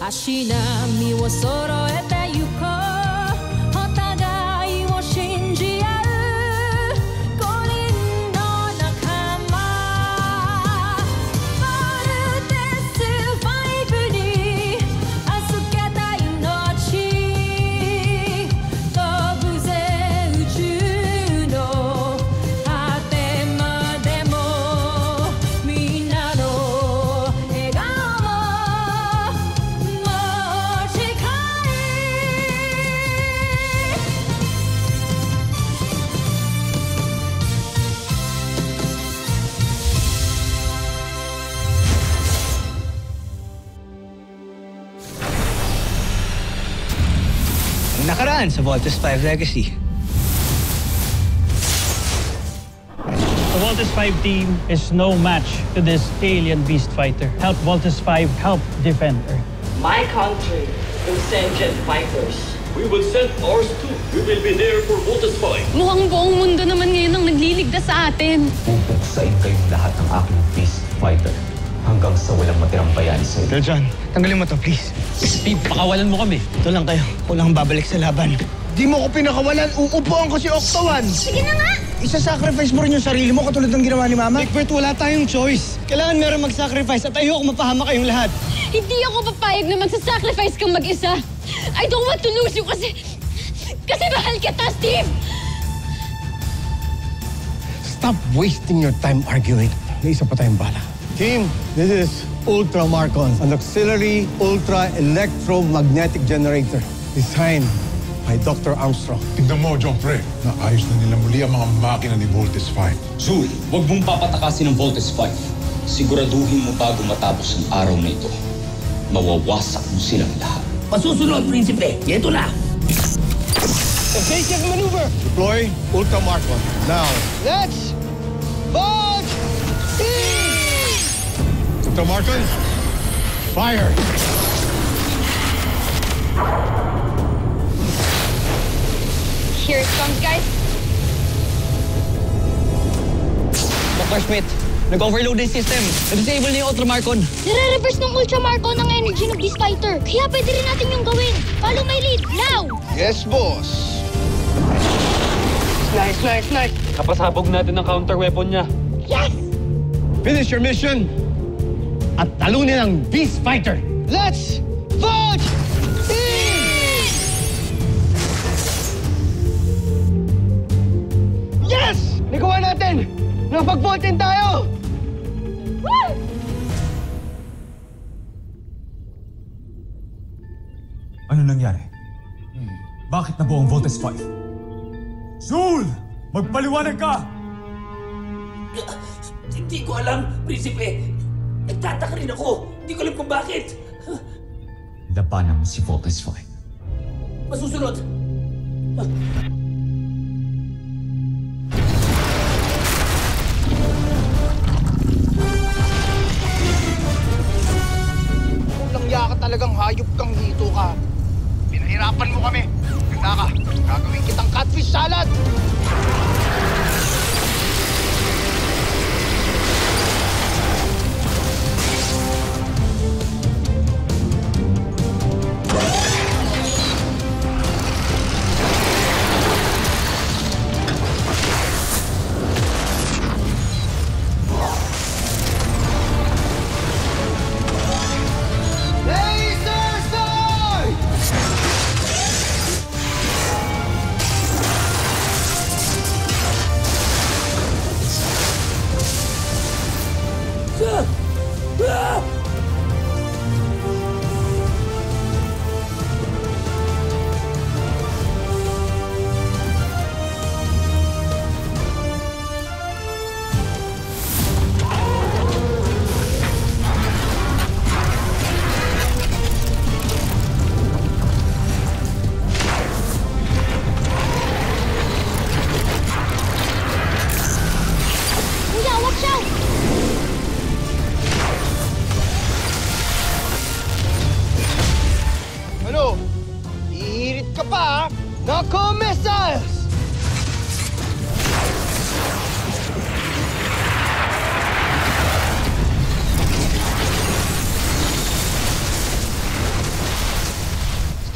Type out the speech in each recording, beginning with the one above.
足並みを揃えてゆこうお互いを信じ合う五人の仲間ボルテス5に預けた命飛ぶぜ宇宙の果てまでもみんなの笑顔nakaraan sa Voltes 5 Legacy. The Voltes 5 team is no match to this alien beast fighter. Help Voltes 5 help defend Earth. My country will send jet fighters. We will send ours too. We will be there for Voltes 5. Mukhang buong mundo naman ngayon ang nagliligtas sa atin. Pupuksain kayong lahat ng aking beast fighter hanggang sa walang matirang bayani sa'yo. Pero John, tanggalin mo to, please. Steve, pakawalan mo kami. Ito lang tayo. Kulang babalik sa laban. Di mo ko pinakawalan, uupuan ko si Octo 1. Sige na nga! Isa-sacrifice mo rin yung sarili mo katulad ng ginawa ni Mama. Egbert, wala tayong choice. Kailangan meron mag-sacrifice at ayoko mapahama kayong lahat. Hindi ako papayag na magsasacrifice kang mag-isa. I don't want to lose you kasi mahal kita, Steve! Stop wasting your time arguing. May isa pa tayong bala. Team, this is Ultra Marcon, an auxiliary ultra-electromagnetic generator designed by Dr. Armstrong. Tignan mo, John Pre, naayos na nila muli ang mga makina ni Voltes 5. Zul, huwag mong papatakasin ng Voltes 5. Siguraduhin mo bago matapos ang araw na ito. Mawawasak mo silang lahat. Pasusunod, Prinsipe. Ito na. Evasive maneuver! Deploy Ultra Marcon now. Let's vote! Ultra Marcon, fire! Here it comes, guys. Dr. Schmidt, nag-overload yung system. Nag-disable niya yung Ultramarcon. Nare-reverse ng Ultramarcon ang energy ng Beast Fighter. Kaya pwede rin natin yung gawin. Follow my lead, now! Yes, boss. Nice. Kapasabog natin ang counter-weapon niya. Yes! Finish your mission at talunin ang Beast Fighter. Let's vote! Yes! Nagawa natin! Napag-vote tayo! Woo! Ano nangyari? Bakit nabuo ang Voltes 5? Zul! Magpaliwanag ka! Hindi ko alam, Prinsipe. Nagtataka rin ako. Hindi ko alam kung bakit. Labanan mo si Voltes 5. Masusunod. Walang yaka talagang hayop kang hito ka. Pinahirapan mo kami. Ganda ka. Gagawin kitang catfish salad.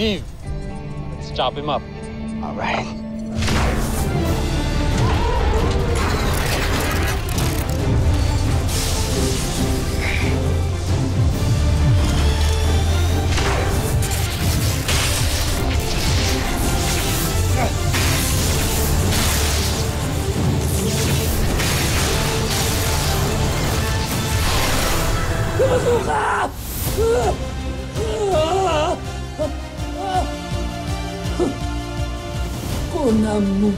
Steve, let's chop him up. All right. Suka! Kunan mo.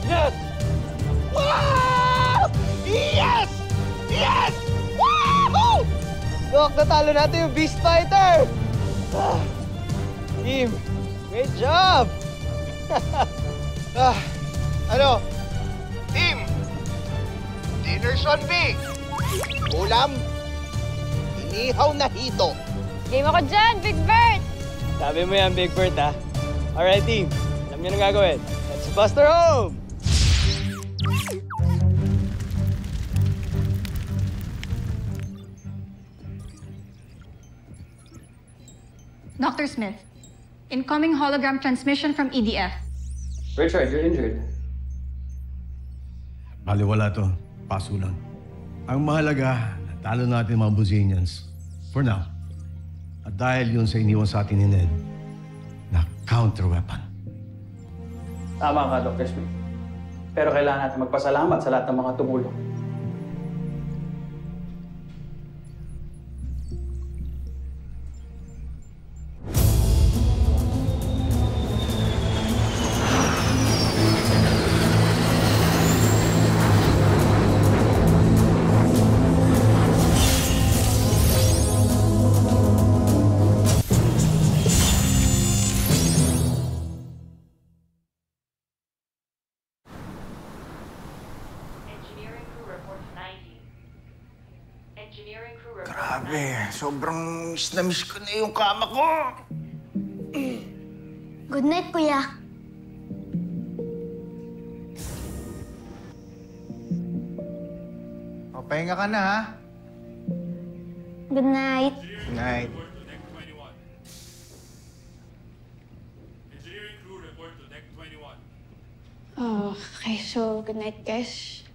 Yes! Wow! Yes! Yes! Woo! Look, natalo natin yung Beast Fighter! Team, great job! Ano? Team, dinner's on me! Ulam, inihaw na hito. Game ako dyan, Big Bird! Sabi mo yan, Big Bird, ha? Alright, team. Alam niyo na gagawin. Let's bust her home! Dr. Smith, incoming hologram transmission from EDF. Richard, you're injured. Baliwala to. Paso lang. Ang mahalaga, natalo natin mga Buzinians. For now. At dahil yun sa iniwan sa atin ni Ned, na counter-weapon. Tama ka, Dr. Smith. Pero kailangan natin magpasalamat sa lahat ng mga tumulong. Grabe, sobrang miss na miss ko na yung kama ko. Good night, Kuya. Papahinga ka na, ha? Good night. Good night. Oh, okay. So, good night, guys.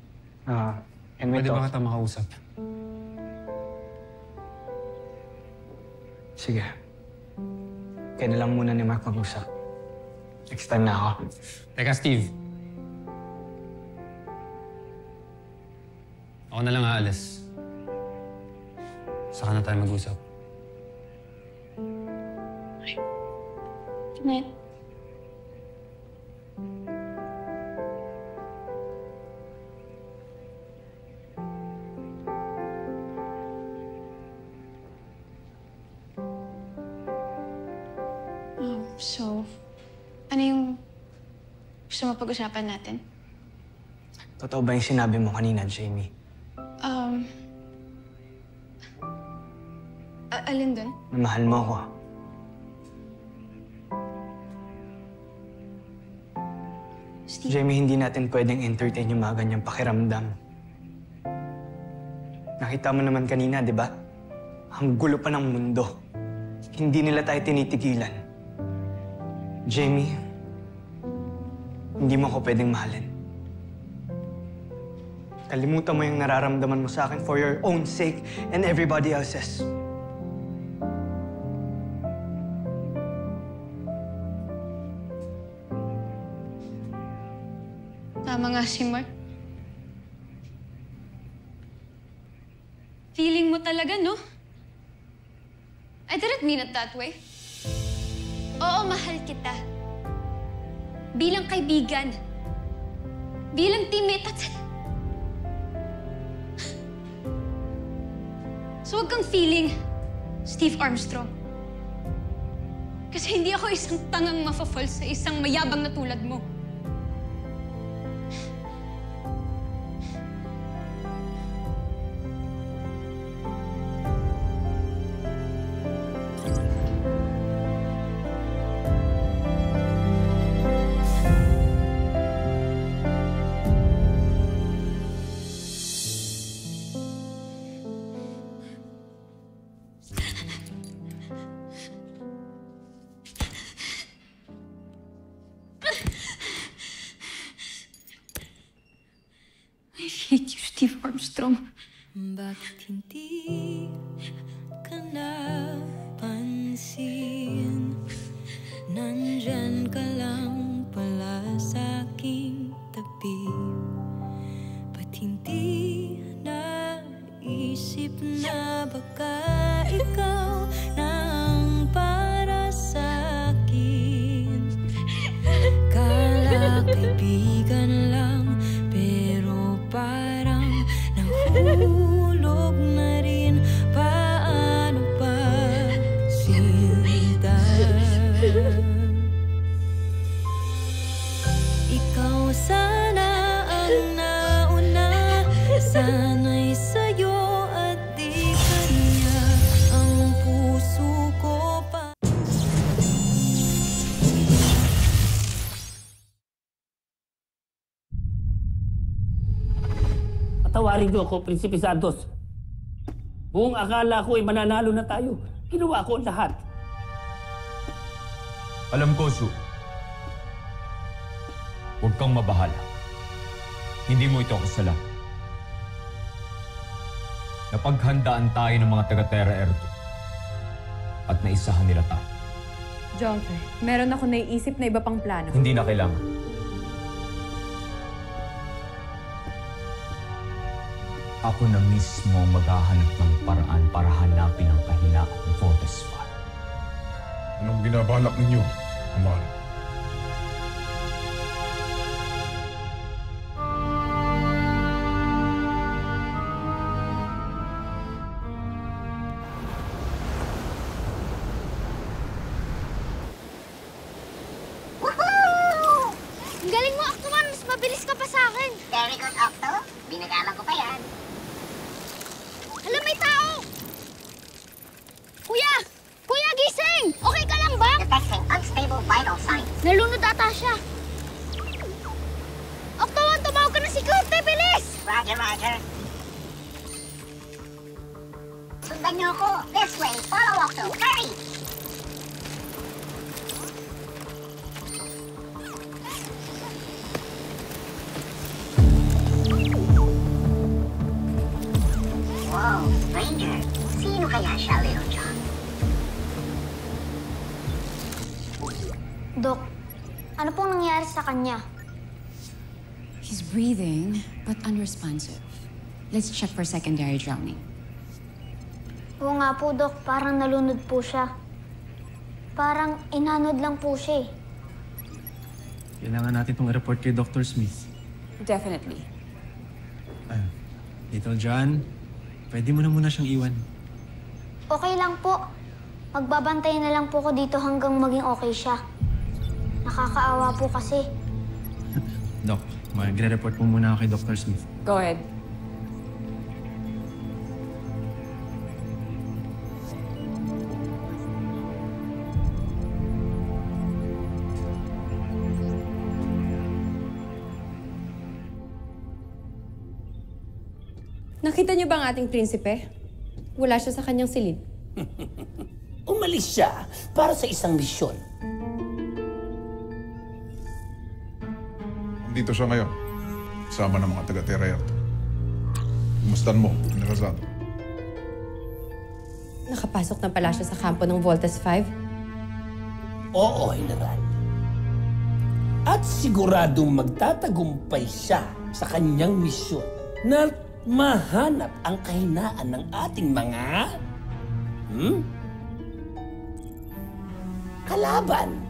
Pwede ba kita makausap? Sige. Kaya na lang muna ni Mark mag-usap. Next time na ako. Teka, Steve. Ako na lang aalis. Saka na tayo mag-usap. Good night. So, ano yung gusto mo pag-usapan natin? Totoo ba yung sinabi mo kanina, Jamie? Alin dun? Na mahal mo ako. Steve? Jamie, hindi natin pwedeng entertain yung mga ganyang pakiramdam. Nakita mo naman kanina, di ba? Ang gulo pa ng mundo. Hindi nila tayo tinitigilan. Jamie, Hindi mo ako pwedeng mahalin. Kalimutan mo yung nararamdaman mo sa akin for your own sake and everybody else's. Tama nga si Mark. Feeling mo talaga, no? I didn't mean it that way. Oo, mahal kita. Bilang kaibigan. Bilang teammate at... So huwag kang feeling, Steve Armstrong. Kasi hindi ako isang tangang mafafall sa isang mayabang na tulad mo. I hate you, Steve Armstrong. Bakit hindi ka napansin? Nandyan ka lang pala sa aking tabi. Ba't hindi naisip na baka ikaw nang para sa akin? Kala kaibigan lang, pero parang nahulog na rin. Paano pa sinta? Ikaw sana ang nauna, sana'y sa'yo at di kanya ang puso ko pa. Patawarin niyo ako, Prinsipe Santos. Buong akala ko ay mananalo na tayo. Ginawa ko ang lahat. Alam ko, Shu. Huwag kang mabahala. Hindi mo ito kasalanan. Napaghandaan tayo ng mga taga-Terra Erdo at naisahan nila tayo. Jonfer, meron ako naiisip na iba pang plano. Hindi na kailangan. Ako na mismo maghahanap ng paraan para hanapin ang kahinaan ni Voltes 5. Anong binabalak ninyo, Amar? Ang galing mo, Octomon! Mas mabilis ka pa sa akin! Very good, Octo. Binagalan ko pa yan. Alam, may tao! Kuya! Kuya, gising! Okay ka lang ba? Detecting unstable vital signs. Nalunod ata siya. Octomon, tumawag ka ng Ciclope! Bilis! Roger, Roger. Sundan niyo ako. This way. Follow, Octo. Hurry! Wow, stranger. Sino kaya siya, Little John? Dok, ano pong nangyari sa kanya? He's breathing, but unresponsive. Let's check for secondary drowning. Oo nga po, Dok. Parang nalunod po siya. Parang inanod lang po siya eh. Kailangan natin itong report kay Dr. Smith. Definitely. Little John, pwede mo na muna siyang iwan. Okay lang po. Magbabantay na lang po ko dito hanggang maging okay siya. Nakakaawa po kasi. Doc, magre-report mo muna ako kay Dr. Smith. Go ahead. Nakita niyo ba ang ating prinsipe? Wala siya sa kanyang silid. Umalis siya para sa isang misyon. Nandito siya ngayon. Kasama ng mga taga-Terraert. Kumustan mo, General. Nakapasok na pala siya sa kampo ng Voltes 5? Oo, General. At siguradong magtatagumpay siya sa kanyang misyon na mahanap ang kahinaan ng ating mga kalaban.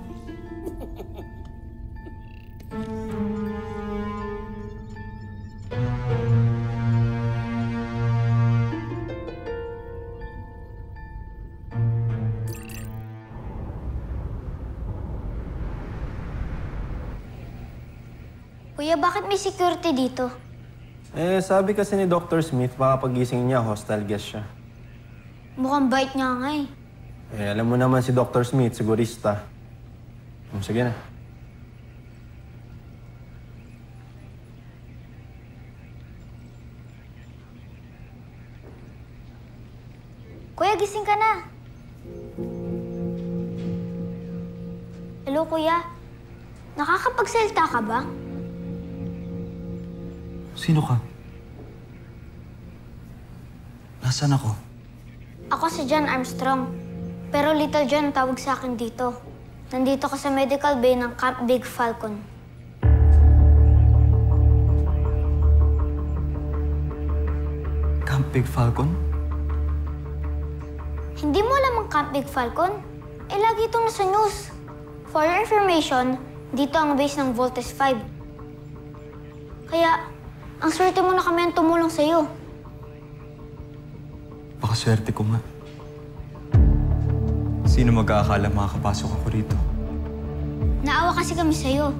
Kuya, bakit may security dito? Sabi kasi ni Dr. Smith, baka pagising niya, hostile guest siya. Mukhang bait niya nga eh. Alam mo naman si Dr. Smith, sigurista. Sige na. Kuya, gising ka na. Hello, Kuya. Nakakapagsalita ka ba? Sino ka? Nasaan ako? Ako si John Armstrong. Pero Little John ang tawag sa akin dito. Nandito ka sa medical bay ng Camp Big Falcon. Camp Big Falcon? Hindi mo alam ang Camp Big Falcon? Lagi itong nasa news. For your information, dito ang base ng Voltes 5. Kaya, ang swerte mo na kami ang tumulong sa'yo. Baka swerte ko nga. Sino mag-aakala makakapasok ako rito? Naawa kasi kami sa'yo.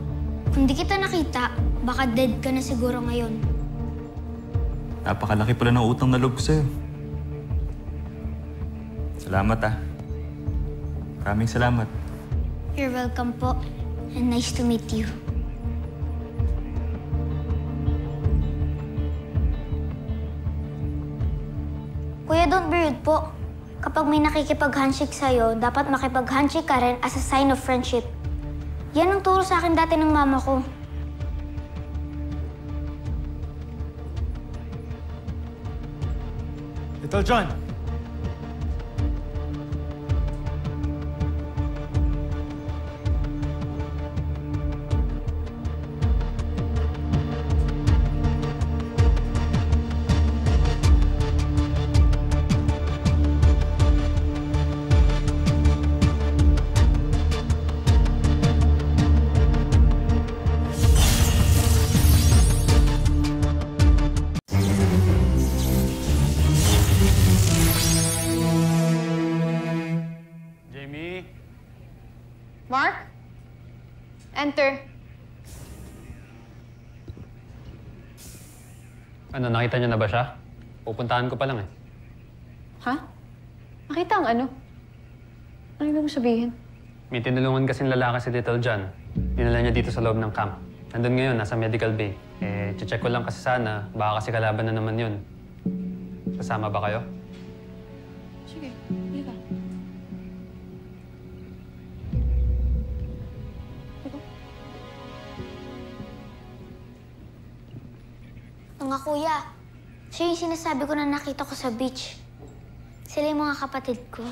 Kung di kita nakita, baka dead ka na siguro ngayon. Napakalaki pala ng utang na loob ko sa'yo. Salamat Maraming salamat. You're welcome po. And nice to meet you. Kuya, don't be rude po. Kapag may nakikipag-handshake sa'yo, dapat makipag-handshake ka rin as a sign of friendship. Yan ang turo sa akin dati ng mama ko. Little John! Mark? Enter. Ano, nakita niyo na ba siya? Pupuntahan ko pa lang eh. Ha? Nakita ang ano? Ano ibig mo sabihin? May tinulungan kasing lalaki si Little John. Dinala niya dito sa loob ng camp. Nandun ngayon, nasa medical bay. Check ko lang kasi sana, baka kasi kalaban na naman yun. Kasama ba kayo? Sige, hindi ka. Mga kuya, siya yung sinasabi ko na nakita ko sa beach. Sila yung mga kapatid ko.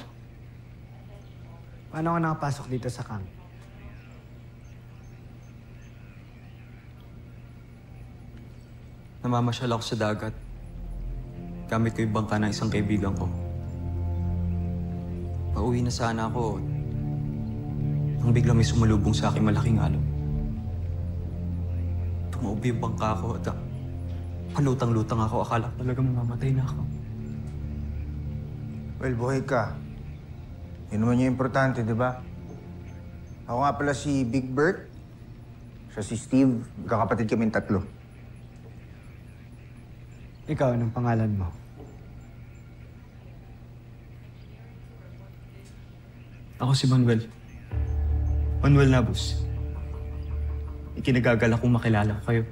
Paano ka nakapasok dito sa camp? Namamasyal ako sa dagat. Gamit ko yung bangka ng isang kaibigan ko. Pauwi na sana ako nang biglang may sumalubong sa akin malaking alon. Tumaubi yung bangka ko at palutang-lutang ako. Akala ko talaga mamamatay na ako. Well, buhay ka. Yun naman yung importante, di ba? Ako nga pala si Big Bert. Siya si Steve. Magkakapatid kaming tatlo. Ikaw, anong pangalan mo? Ako si Manuel. Manuel Nabus. Ikinagagalak kong makilala ko kayo.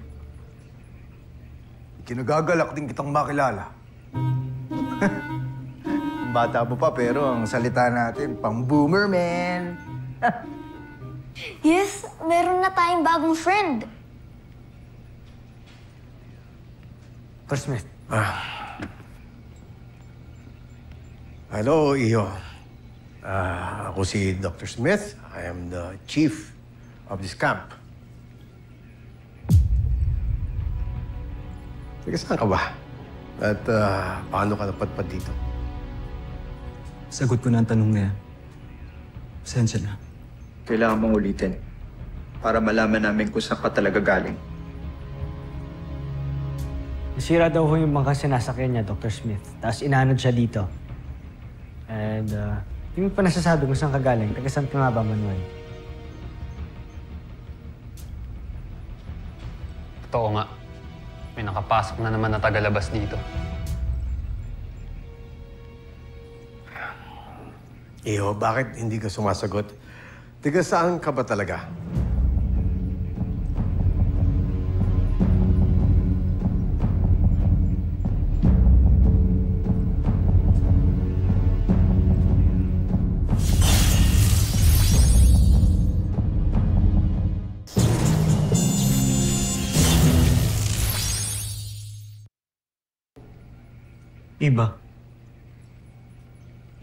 Kinagagalak din kitang makilala. Bata mo pa, pero ang salita natin, pang-boomer, man. Yes, meron na tayong bagong friend. Dr. Smith. Hello, Iho. Ako si Dr. Smith. I am the chief of this camp. Teka, saan ka ba? At paano ka napadpad dito? Sagot ko na ang tanong na yan. Pasensya na. Kailangan mong ulitin para malaman namin kung saan ka talaga galing. Nasira daw ho yung mga sinasakyan niya, Dr. Smith. Tapos inanod siya dito. And, yung pa nasasabi kung saan ka galing, taga saan ka nga ba, Manuel? Totoo nga. May nakapasok na naman na tagalabas dito. Iho, bakit hindi ka sumasagot? Tiga saan ka ba talaga?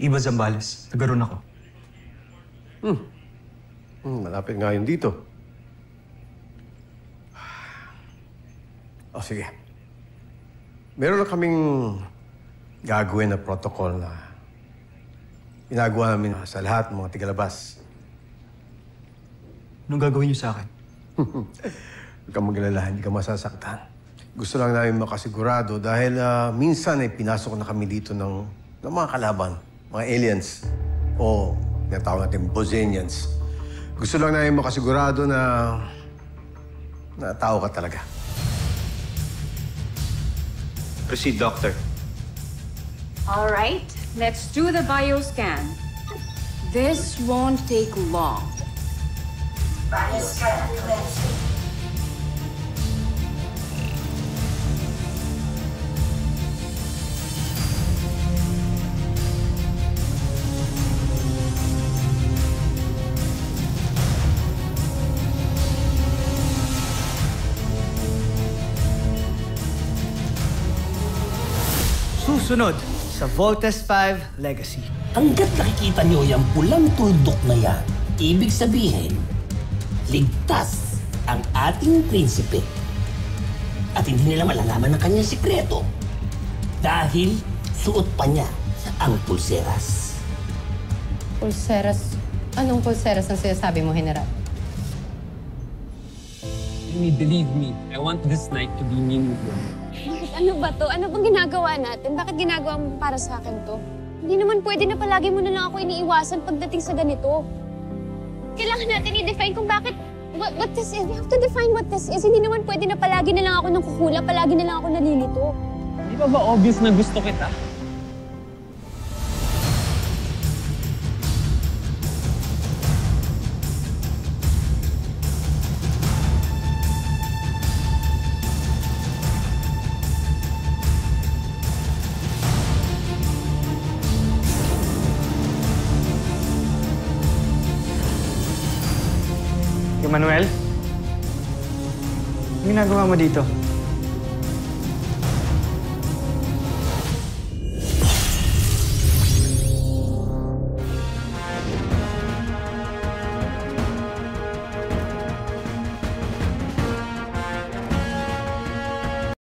Iba Zambales. Nagaroon ako. Malapit nga yun dito. O sige. Meron na kaming gagawin na protocol na ginagawa namin sa lahat ng mga tigalabas. Anong gagawin niyo sa akin? Huwag kang magalala, hindi ka masasaktan. Gusto lang namin makasigurado dahil minsan ay pinasok na kami dito ng mga kalaban, mga aliens o tinatawag natin Bosenians. Gusto lang namin makasigurado na tao ka talaga. Proceed, Doctor. All right, let's do the bioscan. This won't take long. Bioscan commencing. Susunod sa Voltes 5 Legacy. Hanggat nakikita niyo yung pulang tuldok na yan, ibig sabihin, ligtas ang ating prinsipe. At hindi nila malalaman ang kanyang sikreto dahil suot pa niya ang pulseras. Pulseras? Anong pulseras ang sinasabi mo, General? Believe me, I want this night to be meaningful. Ano ba to? Ano bang ginagawa natin? Bakit ginagawa mo para sa akin to? Hindi naman pwede na palagi mo na lang ako iniiwasan pagdating sa ganito. Kailangan natin i-define kung bakit, what this is. We have to define what this is. Hindi naman pwede na palagi na lang ako ng kukula, palagi na lang ako nalilito. Di ba obvious na gusto kita? Manuel? Anong ginagawa mo dito?